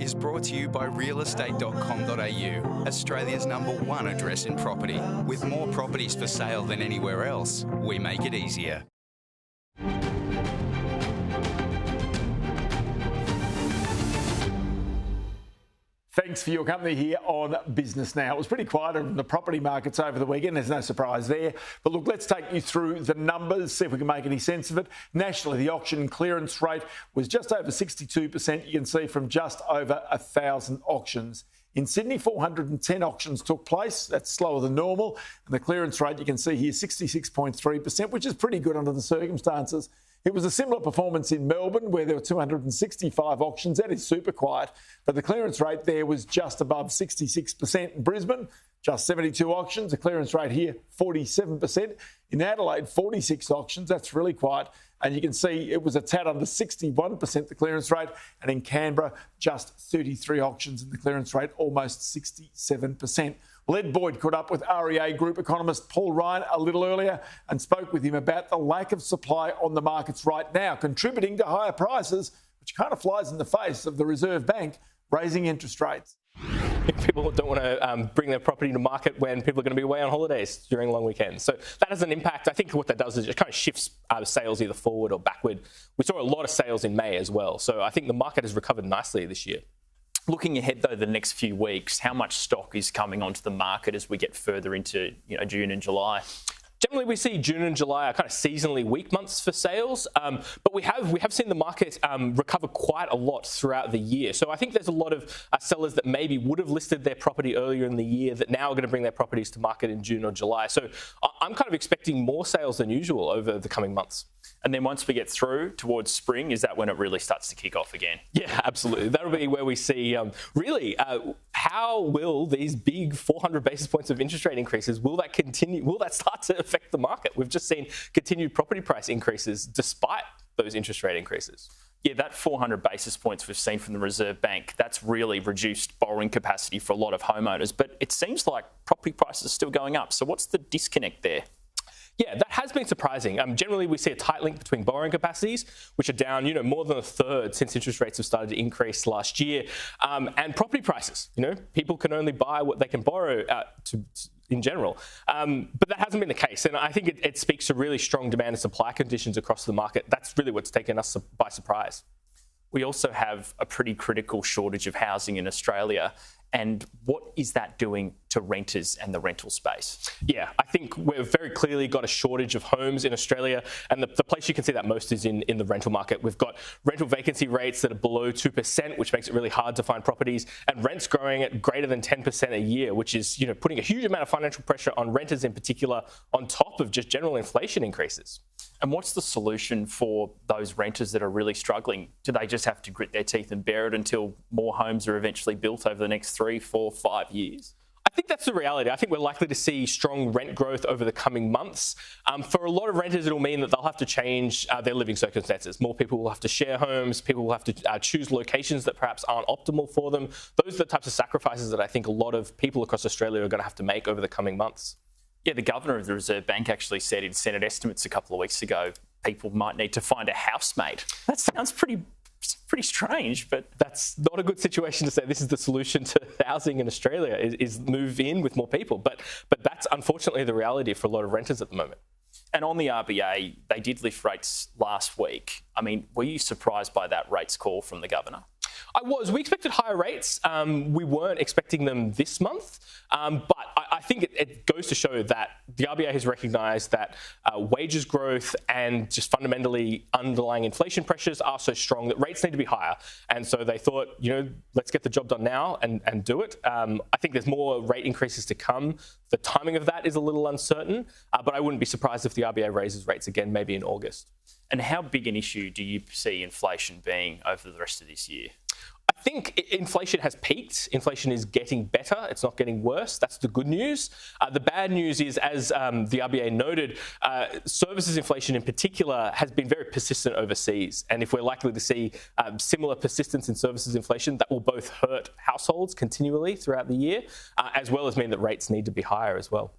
is brought to you by realestate.com.au, Australia's #1 address in property. With more properties for sale than anywhere else, we make it easier. Thanks for your company here on Business Now. It was pretty quiet in the property markets over the weekend. There's no surprise there. But look, let's take you through the numbers, see if we can make any sense of it. Nationally, the auction clearance rate was just over 62%. You can see from just over 1,000 auctions. In Sydney, 410 auctions took place. That's slower than normal. And the clearance rate, you can see here, 66.3%, which is pretty good under the circumstances. It was a similar performance in Melbourne, where there were 265 auctions. That is super quiet. But the clearance rate there was just above 66%. In Brisbane, just 72 auctions. The clearance rate here, 47%. In Adelaide, 46 auctions. That's really quiet. And you can see it was a tad under 61%, the clearance rate. And in Canberra, just 33 auctions and the clearance rate almost 67%. Well, Ed Boyd caught up with REA Group economist Paul Ryan a little earlier and spoke with him about the lack of supply on the markets right now, contributing to higher prices, which kind of flies in the face of the Reserve Bank raising interest rates. People don't want to bring their property to market when people are going to be away on holidays during long weekends. So that has an impact. I think what that does is it kind of shifts sales either forward or backward. We saw a lot of sales in May as well. So I think the market has recovered nicely this year. Looking ahead, though, the next few weeks, how much stock is coming onto the market as we get further into June and July? Generally, we see June and July are kind of seasonally weak months for sales, but we have seen the market recover quite a lot throughout the year. So I think there's a lot of sellers that maybe would have listed their property earlier in the year that now are going to bring their properties to market in June or July. So I'm kind of expecting more sales than usual over the coming months. And then once we get through towards spring, is that when it really starts to kick off again? Yeah, absolutely. That'll be where we see how will these big 400 basis points of interest rate increases, will that continue? Will that start to affect the market? We've just seen continued property price increases despite those interest rate increases. Yeah, that 400 basis points we've seen from the Reserve Bank, that's really reduced borrowing capacity for a lot of homeowners. But it seems like property prices are still going up. So what's the disconnect there? Yeah, that has been surprising. Generally, we see a tight link between borrowing capacities, which are down, more than a third since interest rates have started to increase last year, and property prices. People can only buy what they can borrow in general. But that hasn't been the case. And I think it speaks to really strong demand and supply conditions across the market. That's really what's taken us by surprise. We also have a pretty critical shortage of housing in Australia. And what is that doing to renters and the rental space? Yeah, I think we've very clearly got a shortage of homes in Australia. And the place you can see that most is in the rental market. We've got rental vacancy rates that are below 2%, which makes it really hard to find properties. And rents growing at greater than 10% a year, which is putting a huge amount of financial pressure on renters in particular, on top of just general inflation increases. And what's the solution for those renters that are really struggling? Do they just have to grit their teeth and bear it until more homes are eventually built over the next 3, 4, 5 years? I think that's the reality. I think we're likely to see strong rent growth over the coming months. For a lot of renters, it'll mean that they'll have to change their living circumstances. More people will have to share homes. People will have to choose locations that perhaps aren't optimal for them. Those are the types of sacrifices that I think a lot of people across Australia are going to have to make over the coming months. Yeah, the governor of the Reserve Bank actually said in Senate estimates a couple of weeks ago, people might need to find a housemate. That sounds pretty strange, but that's not a good situation to say this is the solution to housing in Australia, is move in with more people. But that's unfortunately the reality for a lot of renters at the moment. And on the RBA, they did lift rates last week. I mean, were you surprised by that rates call from the governor? I was. We expected higher rates. We weren't expecting them this month. But I think it goes to show that the RBA has recognised that wages growth and just fundamentally underlying inflation pressures are so strong that rates need to be higher. And so they thought, let's get the job done now and do it. I think there's more rate increases to come. The timing of that is a little uncertain, but I wouldn't be surprised if the RBA raises rates again, maybe in August. And how big an issue do you see inflation being over the rest of this year? I think inflation has peaked. Inflation is getting better. It's not getting worse. That's the good news. The bad news is, as the RBA noted, services inflation in particular has been very persistent overseas. And if we're likely to see similar persistence in services inflation, that will both hurt households continually throughout the year, as well as mean that rates need to be higher as well.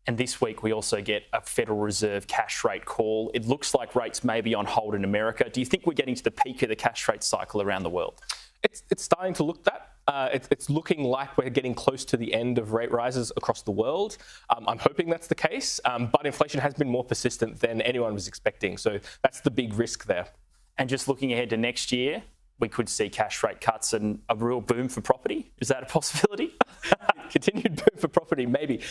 And this week, we also get a Federal Reserve cash rate call. It looks like rates may be on hold in America. Do you think we're getting to the peak of the cash rate cycle around the world? It's starting to look that. It's looking like we're getting close to the end of rate rises across the world. I'm hoping that's the case, but inflation has been more persistent than anyone was expecting. So that's the big risk there. And just looking ahead to next year, we could see cash rate cuts and a real boom for property. Is that a possibility? Continued boom for property, maybe.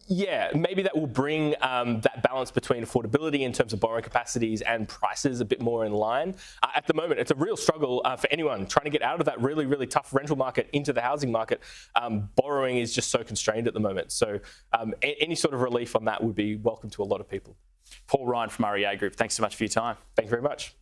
Yeah, maybe that will bring that balance between affordability in terms of borrowing capacities and prices a bit more in line. At the moment, it's a real struggle for anyone trying to get out of that really, really tough rental market into the housing market. Borrowing is just so constrained at the moment. So any sort of relief on that would be welcome to a lot of people. Paul Ryan from REA Group, thanks so much for your time. Thank you very much.